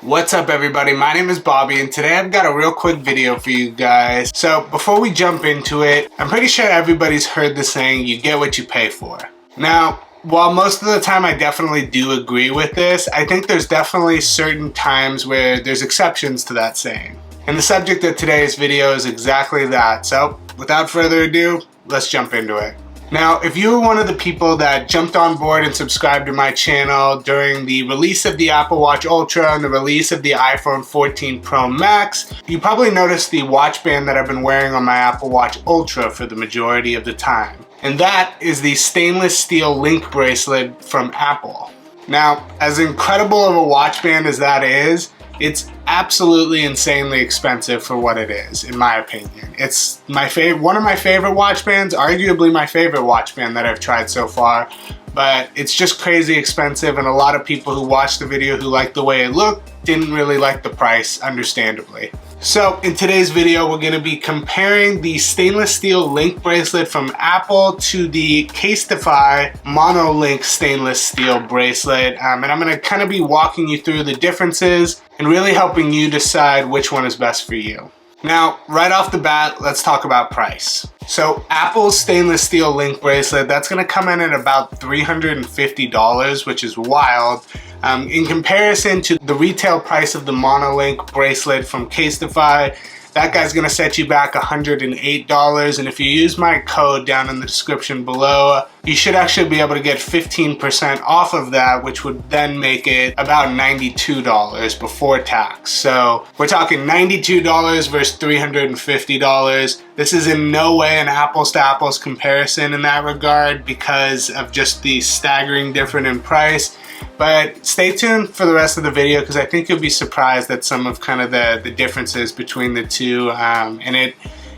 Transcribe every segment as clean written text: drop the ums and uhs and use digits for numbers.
What's up everybody, my name is Bobby and today I've got a real quick video for you guys. So before we jump into it, I'm pretty sure everybody's heard the saying, you get what you pay for. Now, while most of the time I definitely do agree with this, I think there's definitely certain times where there's exceptions to that saying. And the subject of today's video is exactly that. So without further ado, let's jump into it. Now, if you were one of the people that jumped on board and subscribed to my channel during the release of the Apple Watch Ultra and the release of the iPhone 14 Pro Max, you probably noticed the watch band that I've been wearing on my Apple Watch Ultra for the majority of the time. And that is the stainless steel link bracelet from Apple. Now, as incredible of a watch band as that is, it's absolutely insanely expensive for what it is, in my opinion. It's one of my favorite watch bands, arguably my favorite watch band that I've tried so far, but it's just crazy expensive, and a lot of people who watched the video who liked the way it looked didn't really like the price, understandably. So in today's video, we're gonna be comparing the stainless steel link bracelet from Apple to the Casetify Monolink stainless steel bracelet. And I'm gonna kind of be walking you through the differences and really helping you decide which one is best for you. Now, right off the bat, let's talk about price. So Apple's stainless steel link bracelet, that's gonna come in at about $350, which is wild. In comparison to the retail price of the Monolink bracelet from Casetify, that guy's gonna set you back $108, and if you use my code down in the description below, you should actually be able to get 15% off of that, which would then make it about $92 before tax. So we're talking $92 versus $350. This is in no way an apples to apples comparison in that regard because of just the staggering difference in price. But stay tuned for the rest of the video because I think you'll be surprised at some of kind of the differences between the two, and it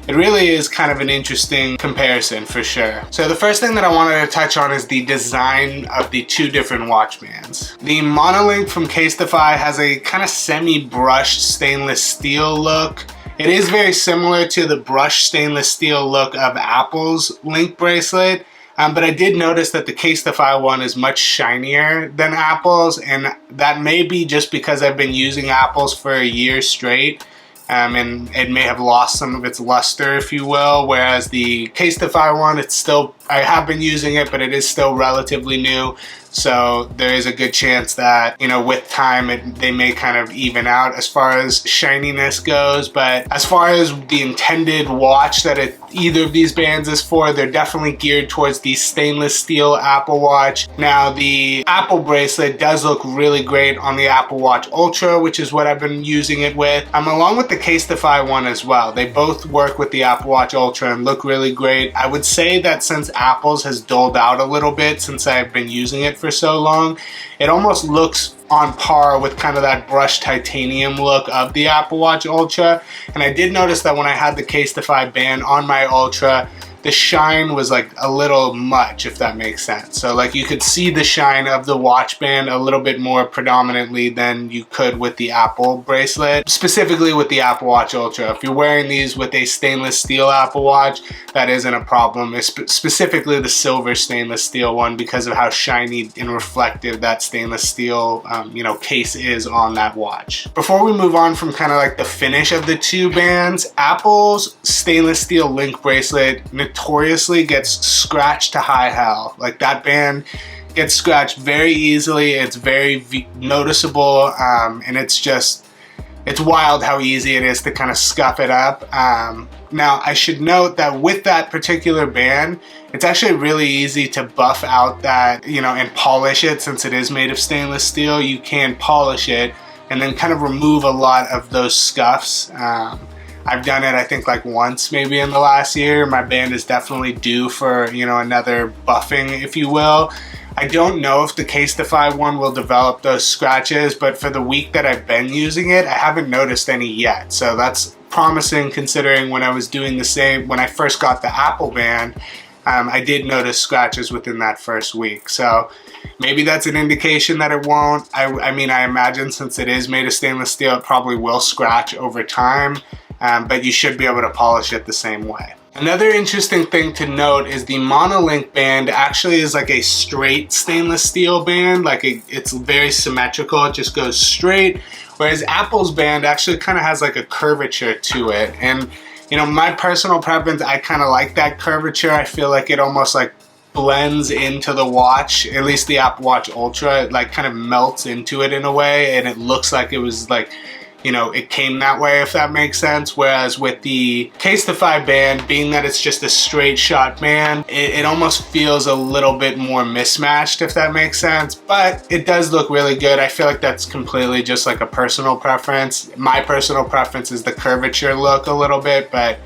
really is kind of an interesting comparison for sure. So the first thing that I wanted to touch on is the design of the two different watch bands. The Monolink from Casetify has a kind of semi-brushed stainless steel look. It is very similar to the brushed stainless steel look of Apple's link bracelet. But I did notice that the Casetify one is much shinier than Apple's, and that may be just because I've been using Apple's for a year straight, and it may have lost some of its luster, if you will, whereas the Casetify one, I have been using it, but it is still relatively new. So there is a good chance that, you know, with time, they may kind of even out as far as shininess goes. But as far as the intended watch that either of these bands is for, they're definitely geared towards the stainless steel Apple Watch. Now, the Apple bracelet does look really great on the Apple Watch Ultra, which is what I've been using it with, along with the Casetify one as well. They both work with the Apple Watch Ultra and look really great. I would say that since Apple's has dulled out a little bit since I've been using it for so long, it almost looks on par with kind of that brushed titanium look of the Apple Watch Ultra. And I did notice that when I had the Casetify band on my Ultra, the shine was like a little much, if that makes sense. So like you could see the shine of the watch band a little bit more predominantly than you could with the Apple bracelet, specifically with the Apple Watch Ultra. If you're wearing these with a stainless steel Apple Watch, that isn't a problem. It's specifically the silver stainless steel one because of how shiny and reflective that stainless steel case is on that watch. Before we move on from kind of like the finish of the two bands, Apple's stainless steel link bracelet notoriously gets scratched to high hell. Like that band gets scratched very easily. It's very noticeable, and it's wild how easy it is to kind of scuff it up. Now I should note that with that particular band, it's actually really easy to buff out that, and polish it. Since it is made of stainless steel, you can polish it and then kind of remove a lot of those scuffs. I've done it, I think, like once maybe in the last year. My band is definitely due for, another buffing, if you will. I don't know if the Casetify one will develop those scratches, but for the week that I've been using it, I haven't noticed any yet. So that's promising considering when I was doing the same, when I first got the Apple band, I did notice scratches within that first week. So maybe that's an indication that it won't. I mean, I imagine since it is made of stainless steel, it probably will scratch over time. But you should be able to polish it the same way. Another interesting thing to note is the Monolink band actually is like a straight stainless steel band. It's very symmetrical, it just goes straight. Whereas Apple's band actually kind of has like a curvature to it. And you know, my personal preference, I kind of like that curvature. I feel like it almost like blends into the watch, at least the Apple Watch Ultra. It like kind of melts into it in a way, and it looks like it was like, you know, it came that way, if that makes sense. Whereas with the Casetify band, being that it's just a straight shot band, it almost feels a little bit more mismatched, if that makes sense. But it does look really good. I feel like that's completely just like a personal preference. My personal preference is the curvature look a little bit, but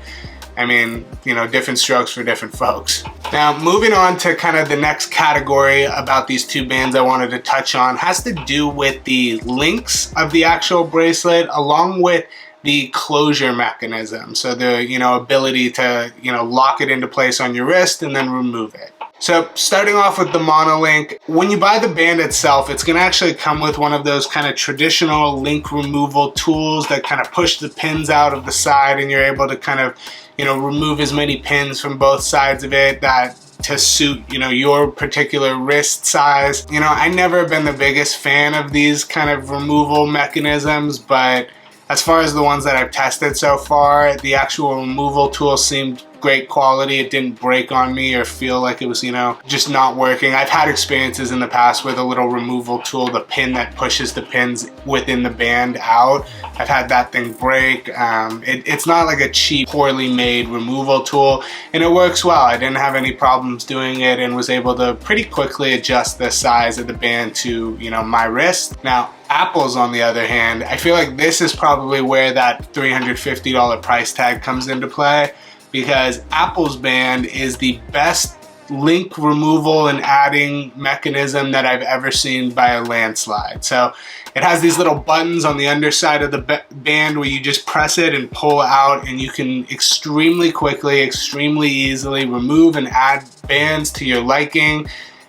I mean, you know, different strokes for different folks. Now, moving on to kind of the next category about these two bands I wanted to touch on has to do with the links of the actual bracelet along with the closure mechanism. So the, you know, ability to, you know, lock it into place on your wrist and then remove it. So starting off with the Monolink, when you buy the band itself, it's gonna actually come with one of those kind of traditional link removal tools that kind of push the pins out of the side, and you're able to kind of, you know, remove as many pins from both sides of it that to suit, you know, your particular wrist size. You know, I never been the biggest fan of these kind of removal mechanisms, but as far as the ones that I've tested so far, the actual removal tool seemed great quality. It didn't break on me or feel like it was, you know, just not working. I've had experiences in the past with a little removal tool, the pin that pushes the pins within the band out. I've had that thing break. It's not like a cheap, poorly made removal tool, and it works well. I didn't have any problems doing it and was able to pretty quickly adjust the size of the band to, you know, my wrist. Now, Apple's, on the other hand, I feel like this is probably where that $350 price tag comes into play, because Apple's band is the best link removal and adding mechanism that I've ever seen by a landslide. So it has these little buttons on the underside of the band where you just press it and pull out, and you can extremely quickly, extremely easily remove and add bands to your liking.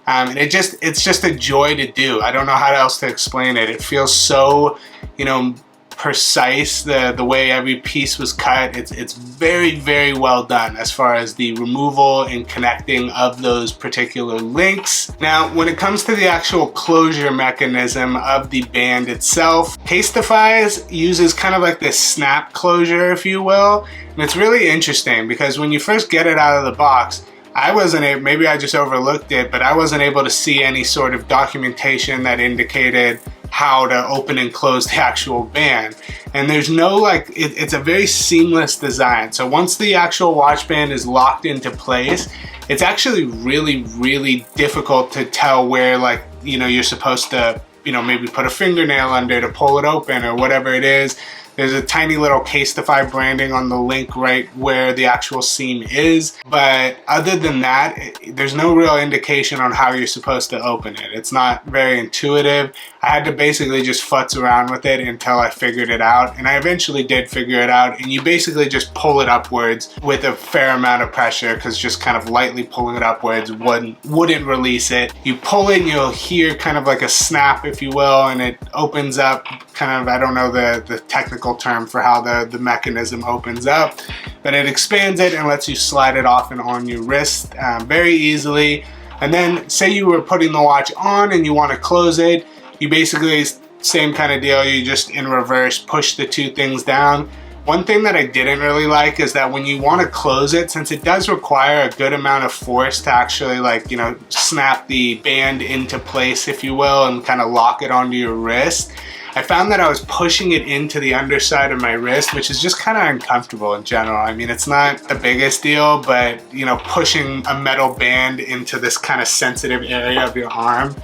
And it's just a joy to do. I don't know how else to explain it. It feels so, you know, precise, the way every piece was cut. It's very, very well done as far as the removal and connecting of those particular links. Now, when it comes to the actual closure mechanism of the band itself, Casetify uses kind of like this snap closure, if you will. And it's really interesting because when you first get it out of the box, I wasn't able, maybe I just overlooked it, but I wasn't able to see any sort of documentation that indicated how to open and close the actual band. And there's no like, it's a very seamless design. So once the actual watch band is locked into place, it's actually really, really difficult to tell where, like, you know, you're supposed to, you know, maybe put a fingernail under to pull it open or whatever it is. There's a tiny little Casetify branding on the link right where the actual seam is. But other than that, there's no real indication on how you're supposed to open it. It's not very intuitive. I had to basically just futz around with it until I figured it out. And I eventually did figure it out. And you basically just pull it upwards with a fair amount of pressure, because just kind of lightly pulling it upwards wouldn't release it. You pull it and you'll hear kind of like a snap, if you will, and it opens up kind of, I don't know the technical term for how the mechanism opens up, but it expands it and lets you slide it off and on your wrist very easily. And then say you were putting the watch on and you want to close it, you basically, same kind of deal, you just in reverse push the two things down. One thing that I didn't really like is that when you want to close it, since it does require a good amount of force to actually, like, you know, snap the band into place, if you will, and kind of lock it onto your wrist, I found that I was pushing it into the underside of my wrist, which is just kind of uncomfortable in general. I mean, it's not the biggest deal, but, you know, pushing a metal band into this kind of sensitive area of your arm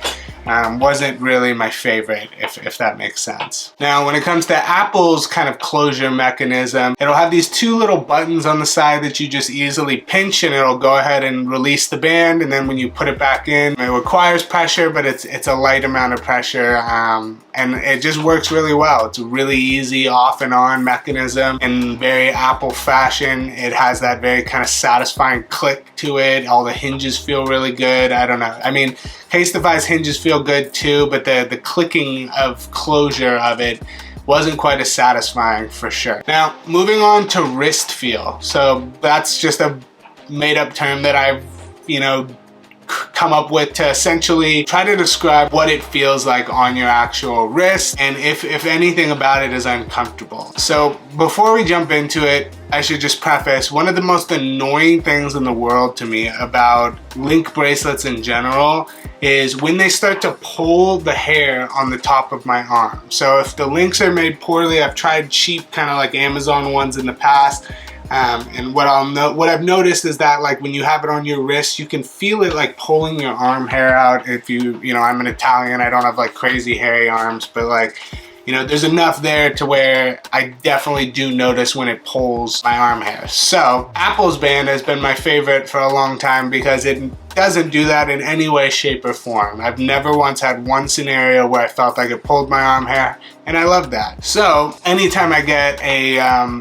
wasn't really my favorite, if that makes sense. Now, when it comes to Apple's kind of closure mechanism, it'll have these two little buttons on the side that you just easily pinch, and it'll go ahead and release the band. And then when you put it back in, it requires pressure, but it's a light amount of pressure, and it just works really well. It's a really easy off and on mechanism in very Apple fashion. It has that very kind of satisfying click to it. All the hinges feel really good. I don't know. I mean, Casetify's hinges feel good too, but the clicking of closure of it wasn't quite as satisfying for sure. Now, moving on to wrist feel. So that's just a made up term that I've, you know, come up with to essentially try to describe what it feels like on your actual wrist and if anything about it is uncomfortable. So before we jump into it, I should just preface, one of the most annoying things in the world to me about link bracelets in general is when they start to pull the hair on the top of my arm. So if the links are made poorly, I've tried cheap kind of like Amazon ones in the past, and what I've noticed is that like when you have it on your wrist, you can feel it like pulling your arm hair out. If you know, I'm an Italian, I don't have like crazy hairy arms, but like, you know, there's enough there to where I definitely do notice when it pulls my arm hair. So Apple's band has been my favorite for a long time because it doesn't do that in any way, shape, or form. I've never once had one scenario where I felt like it pulled my arm hair, and I love that. So anytime I get a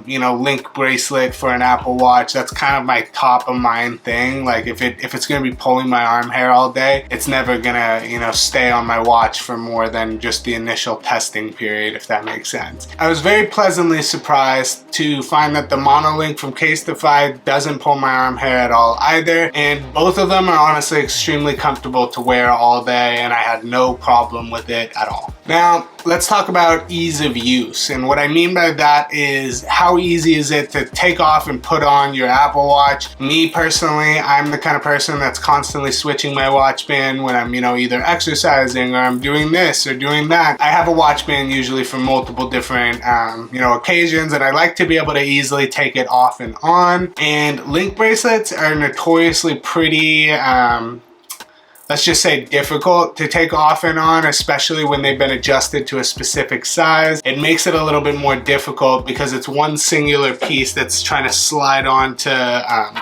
you know, link bracelet for an Apple Watch, that's kind of my top of mind thing. Like if it's gonna be pulling my arm hair all day, it's never gonna, you know, stay on my watch for more than just the initial testing period, if that makes sense. I was very pleasantly surprised to find that the Monolink from Casetify doesn't pull my arm hair at all either, and both of them are honestly extremely comfortable to wear all day, and I had no problem with it at all. Now, let's talk about ease of use. And what I mean by that is how easy is it to take off and put on your Apple Watch? Me personally, I'm the kind of person that's constantly switching my watch band when I'm, you know, either exercising or I'm doing this or doing that. I have a watch band usually for multiple different, you know, occasions, and I like to be able to easily take it off and on. And link bracelets are notoriously pretty, let's just say difficult to take off and on, especially when they've been adjusted to a specific size. It makes it a little bit more difficult because it's one singular piece that's trying to slide onto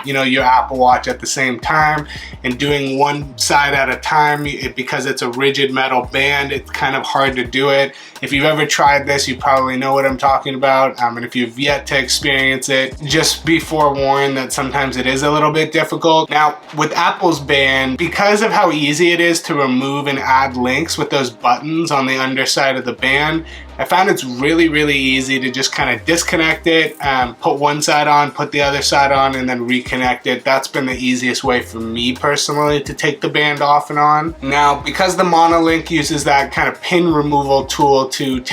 you know, your Apple Watch at the same time, and doing one side at a time, because it's a rigid metal band, it's kind of hard to do it. If you've ever tried this, you probably know what I'm talking about, and if you've yet to experience it, just be forewarned that sometimes it is a little bit difficult. Now, with Apple's band, because of how easy it is to remove and add links with those buttons on the underside of the band, I found it's really, really easy to just kind of disconnect it, put one side on, put the other side on, and then reconnect it. That's been the easiest way for me personally to take the band off and on. Now, because the Monolink uses that kind of pin removal tool to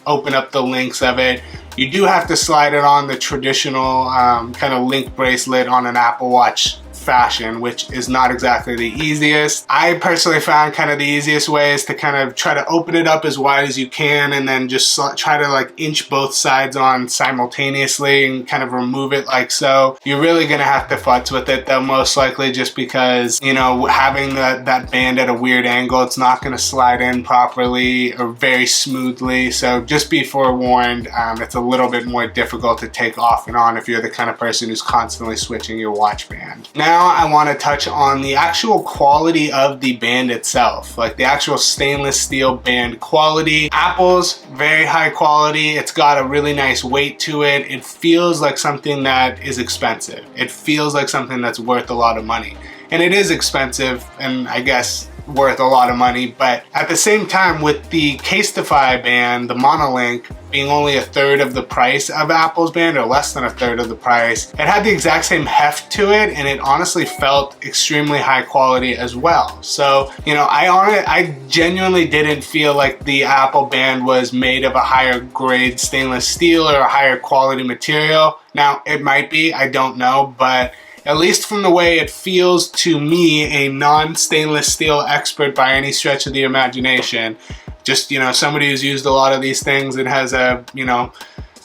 open up the links of it, you do have to slide it on the traditional kind of link bracelet on an Apple Watch fashion, which is not exactly the easiest. I personally found kind of the easiest way is to kind of try to open it up as wide as you can and then just try to like inch both sides on simultaneously and kind of remove it like so. You're really gonna have to futz with it though, most likely, just because, you know, having that band at a weird angle, it's not gonna slide in properly or very smoothly. So just be forewarned, it's a little bit more difficult to take off and on if you're the kind of person who's constantly switching your watch band. Now I want to touch on the actual quality of the band itself, like the actual stainless steel band quality. Apple's very high quality. It's got a really nice weight to it. It feels like something that is expensive. It feels like something that's worth a lot of money. And it is expensive, and I guess worth a lot of money, but at the same time, with the Casetify band, the Monolink, being only a third of the price of Apple's band, or less than a third of the price, it had the exact same heft to it, and it honestly felt extremely high quality as well. So, you know, I genuinely didn't feel like the Apple band was made of a higher grade stainless steel or a higher quality material. Now, it might be, I don't know, but at least from the way it feels to me, a non-stainless steel expert by any stretch of the imagination, just, you know, somebody who's used a lot of these things and has a, you know,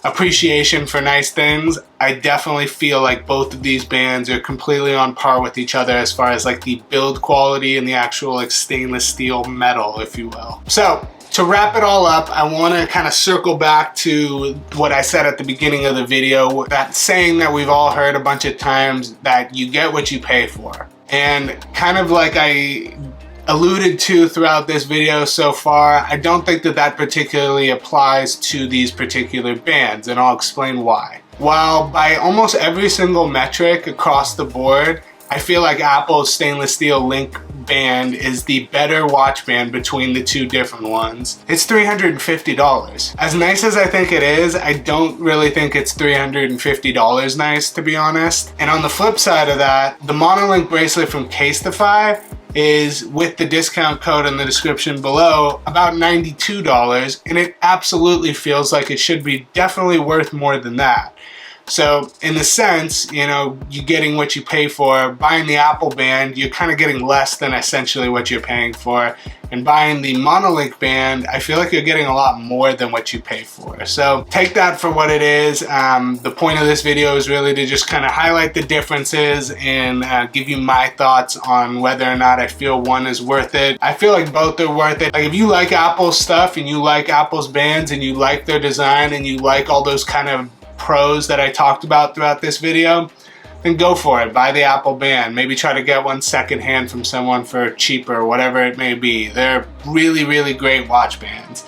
appreciation for nice things, I definitely feel like both of these bands are completely on par with each other as far as like the build quality and the actual like stainless steel metal, if you will. So, to wrap it all up, I want to kind of circle back to what I said at the beginning of the video, that saying that we've all heard a bunch of times, that you get what you pay for. And kind of like I alluded to throughout this video so far, I don't think that that particularly applies to these particular bands, and I'll explain why. While by almost every single metric across the board, I feel like Apple's stainless steel link band is the better watch band between the two different ones. It's $350. As nice as I think it is, I don't really think it's $350 nice, to be honest. And on the flip side of that, the Monolink bracelet from Casetify, is, with the discount code in the description below, about $92, and it absolutely feels like it should be definitely worth more than that. So in a sense, you know, you're getting what you pay for. Buying the Apple band, you're kind of getting less than essentially what you're paying for. And buying the Monolink band, I feel like you're getting a lot more than what you pay for. So take that for what it is. The point of this video is really to just kind of highlight the differences and give you my thoughts on whether or not I feel one is worth it. I feel like both are worth it. Like, if you like Apple's stuff and you like Apple's bands and you like their design and you like all those kind of pros that I talked about throughout this video, then go for it. Buy the Apple band. Maybe try to get one secondhand from someone for cheaper, whatever it may be. They're really, really great watch bands.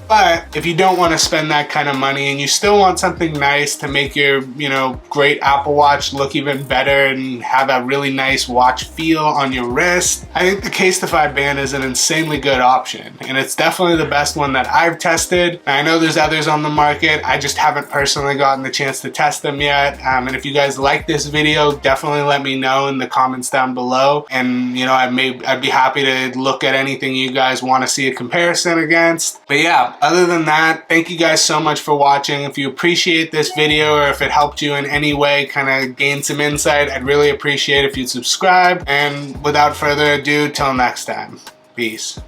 But if you don't want to spend that kind of money and you still want something nice to make your, you know, great Apple Watch look even better and have a really nice watch feel on your wrist, I think the Casetify band is an insanely good option. And it's definitely the best one that I've tested. I know there's others on the market. I just haven't personally gotten the chance to test them yet. And if you guys like this video, definitely let me know in the comments down below. And, you know, I'd be happy to look at anything you guys want to see a comparison against. But yeah, other than that, thank you guys so much for watching. If you appreciate this video or if it helped you in any way kind of gain some insight, I'd really appreciate if you'd subscribe. And without further ado, till next time, peace.